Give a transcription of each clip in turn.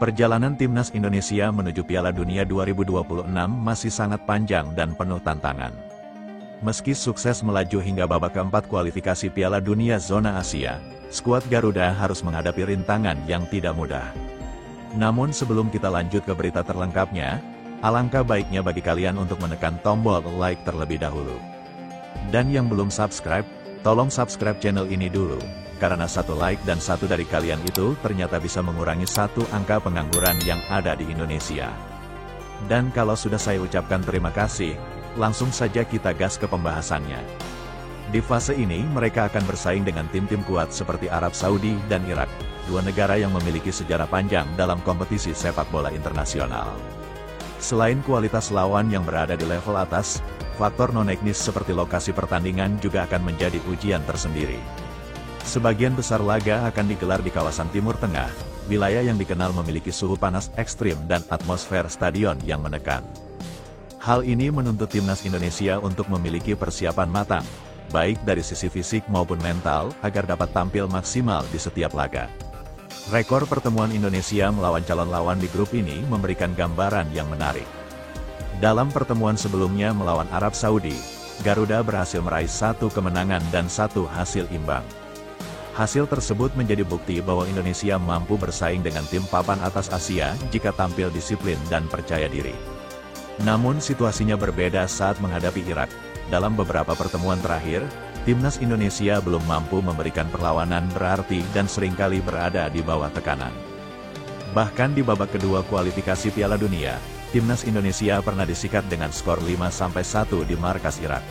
Perjalanan timnas Indonesia menuju Piala Dunia 2026 masih sangat panjang dan penuh tantangan. Meski sukses melaju hingga babak keempat kualifikasi Piala Dunia Zona Asia, skuad Garuda harus menghadapi rintangan yang tidak mudah. Namun sebelum kita lanjut ke berita terlengkapnya, alangkah baiknya bagi kalian untuk menekan tombol like terlebih dahulu. Dan yang belum subscribe, tolong subscribe channel ini dulu. Karena satu like dan satu dari kalian itu ternyata bisa mengurangi satu angka pengangguran yang ada di Indonesia. Dan kalau sudah saya ucapkan terima kasih, langsung saja kita gas ke pembahasannya. Di fase ini mereka akan bersaing dengan tim-tim kuat seperti Arab Saudi dan Irak, dua negara yang memiliki sejarah panjang dalam kompetisi sepak bola internasional. Selain kualitas lawan yang berada di level atas, faktor non-teknis seperti lokasi pertandingan juga akan menjadi ujian tersendiri. Sebagian besar laga akan digelar di kawasan Timur Tengah, wilayah yang dikenal memiliki suhu panas ekstrim dan atmosfer stadion yang menekan. Hal ini menuntut timnas Indonesia untuk memiliki persiapan matang, baik dari sisi fisik maupun mental, agar dapat tampil maksimal di setiap laga. Rekor pertemuan Indonesia melawan calon lawan di grup ini memberikan gambaran yang menarik. Dalam pertemuan sebelumnya melawan Arab Saudi, Garuda berhasil meraih 1 kemenangan dan 1 hasil imbang. Hasil tersebut menjadi bukti bahwa Indonesia mampu bersaing dengan tim papan atas Asia jika tampil disiplin dan percaya diri. Namun situasinya berbeda saat menghadapi Irak. Dalam beberapa pertemuan terakhir, timnas Indonesia belum mampu memberikan perlawanan berarti dan seringkali berada di bawah tekanan. Bahkan di babak kedua kualifikasi Piala Dunia, timnas Indonesia pernah disikat dengan skor 5-1 di markas Irak.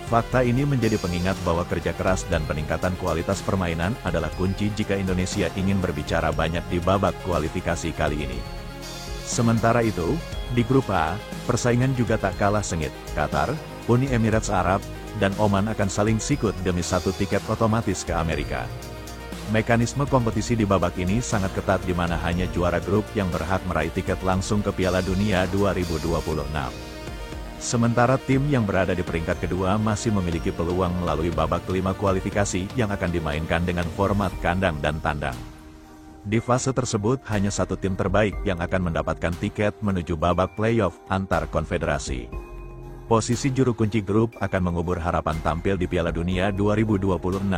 Fakta ini menjadi pengingat bahwa kerja keras dan peningkatan kualitas permainan adalah kunci jika Indonesia ingin berbicara banyak di babak kualifikasi kali ini. Sementara itu, di grup A, persaingan juga tak kalah sengit. Qatar, Uni Emirat Arab, dan Oman akan saling sikut demi 1 tiket otomatis ke Amerika. Mekanisme kompetisi di babak ini sangat ketat di mana hanya juara grup yang berhak meraih tiket langsung ke Piala Dunia 2026. Sementara tim yang berada di peringkat kedua masih memiliki peluang melalui babak kelima kualifikasi yang akan dimainkan dengan format kandang dan tandang. Di fase tersebut hanya 1 tim terbaik yang akan mendapatkan tiket menuju babak playoff antar konfederasi. Posisi juru kunci grup akan mengubur harapan tampil di Piala Dunia 2026,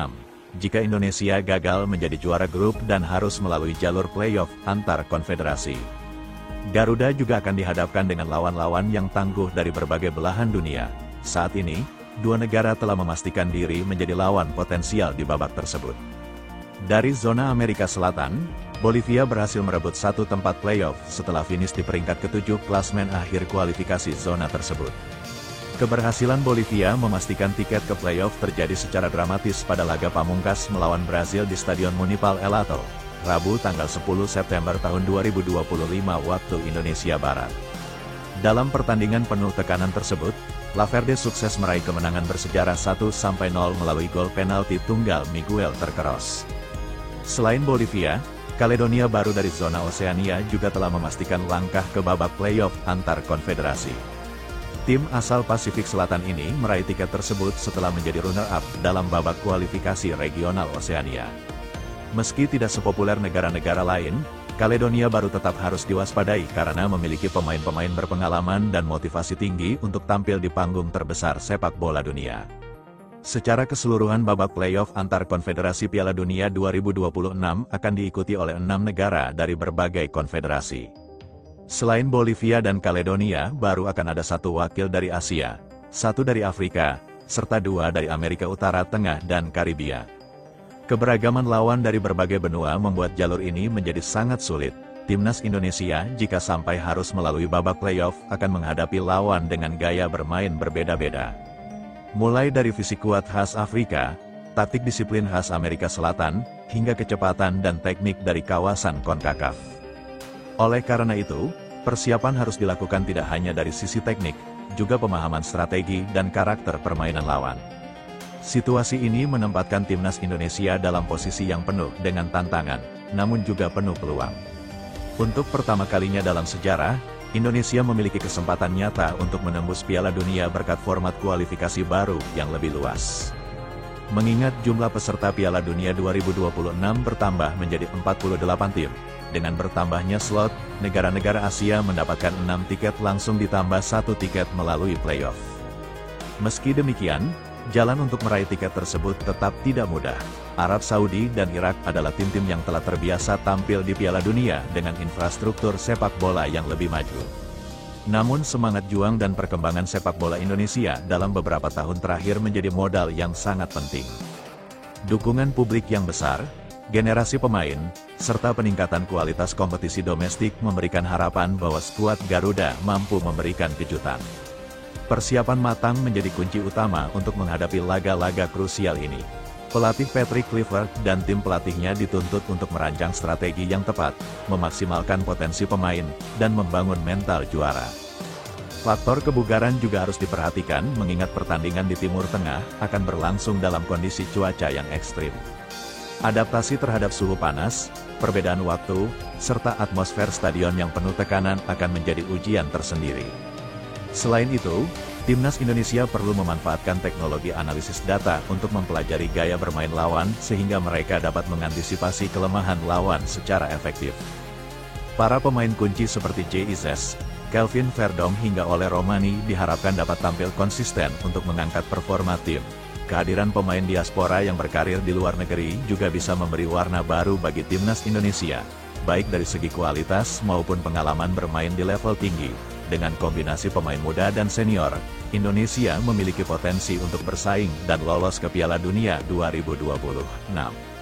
jika Indonesia gagal menjadi juara grup dan harus melalui jalur playoff antar konfederasi. Garuda juga akan dihadapkan dengan lawan-lawan yang tangguh dari berbagai belahan dunia. Saat ini, 2 negara telah memastikan diri menjadi lawan potensial di babak tersebut. Dari zona Amerika Selatan, Bolivia berhasil merebut 1 tempat playoff setelah finish di peringkat ke-7 klasmen akhir kualifikasi zona tersebut. Keberhasilan Bolivia memastikan tiket ke playoff terjadi secara dramatis pada laga pamungkas melawan Brazil di Stadion Municipal Elato, Rabu tanggal 10 September tahun 2025 waktu Indonesia Barat. Dalam pertandingan penuh tekanan tersebut, Laverde sukses meraih kemenangan bersejarah 1-0 melalui gol penalti tunggal Miguel Terkeros. Selain Bolivia, Kaledonia Baru dari zona Oseania juga telah memastikan langkah ke babak playoff antar konfederasi. Tim asal Pasifik Selatan ini meraih tiket tersebut setelah menjadi runner-up dalam babak kualifikasi regional Oseania. Meski tidak sepopuler negara-negara lain, Kaledonia Baru tetap harus diwaspadai karena memiliki pemain-pemain berpengalaman dan motivasi tinggi untuk tampil di panggung terbesar sepak bola dunia. Secara keseluruhan babak playoff antar konfederasi Piala Dunia 2026 akan diikuti oleh 6 negara dari berbagai konfederasi. Selain Bolivia dan Kaledonia Baru akan ada 1 wakil dari Asia, 1 dari Afrika, serta 2 dari Amerika Utara Tengah dan Karibia. Keberagaman lawan dari berbagai benua membuat jalur ini menjadi sangat sulit. Timnas Indonesia jika sampai harus melalui babak playoff akan menghadapi lawan dengan gaya bermain berbeda-beda. Mulai dari fisik kuat khas Afrika, taktik disiplin khas Amerika Selatan, hingga kecepatan dan teknik dari kawasan CONCACAF. Oleh karena itu, persiapan harus dilakukan tidak hanya dari sisi teknik, juga pemahaman strategi dan karakter permainan lawan. Situasi ini menempatkan timnas Indonesia dalam posisi yang penuh dengan tantangan, namun juga penuh peluang. Untuk pertama kalinya dalam sejarah, Indonesia memiliki kesempatan nyata untuk menembus Piala Dunia berkat format kualifikasi baru yang lebih luas. Mengingat jumlah peserta Piala Dunia 2026 bertambah menjadi 48 tim, Dengan bertambahnya slot, negara-negara Asia mendapatkan 6 tiket langsung ditambah 1 tiket melalui playoff. Meski demikian, jalan untuk meraih tiket tersebut tetap tidak mudah. Arab Saudi dan Irak adalah tim-tim yang telah terbiasa tampil di Piala Dunia dengan infrastruktur sepak bola yang lebih maju. Namun semangat juang dan perkembangan sepak bola Indonesia dalam beberapa tahun terakhir menjadi modal yang sangat penting. Dukungan publik yang besar, generasi pemain, serta peningkatan kualitas kompetisi domestik memberikan harapan bahwa skuad Garuda mampu memberikan kejutan. Persiapan matang menjadi kunci utama untuk menghadapi laga-laga krusial ini. Pelatih Patrick Kluivert dan tim pelatihnya dituntut untuk merancang strategi yang tepat, memaksimalkan potensi pemain, dan membangun mental juara. Faktor kebugaran juga harus diperhatikan mengingat pertandingan di Timur Tengah akan berlangsung dalam kondisi cuaca yang ekstrim. Adaptasi terhadap suhu panas, perbedaan waktu, serta atmosfer stadion yang penuh tekanan akan menjadi ujian tersendiri. Selain itu, Timnas Indonesia perlu memanfaatkan teknologi analisis data untuk mempelajari gaya bermain lawan sehingga mereka dapat mengantisipasi kelemahan lawan secara efektif. Para pemain kunci seperti JIZ, Kelvin Verdong hingga Ole Romani diharapkan dapat tampil konsisten untuk mengangkat performa tim. Kehadiran pemain diaspora yang berkarir di luar negeri juga bisa memberi warna baru bagi Timnas Indonesia, baik dari segi kualitas maupun pengalaman bermain di level tinggi. Dengan kombinasi pemain muda dan senior, Indonesia memiliki potensi untuk bersaing dan lolos ke Piala Dunia 2026.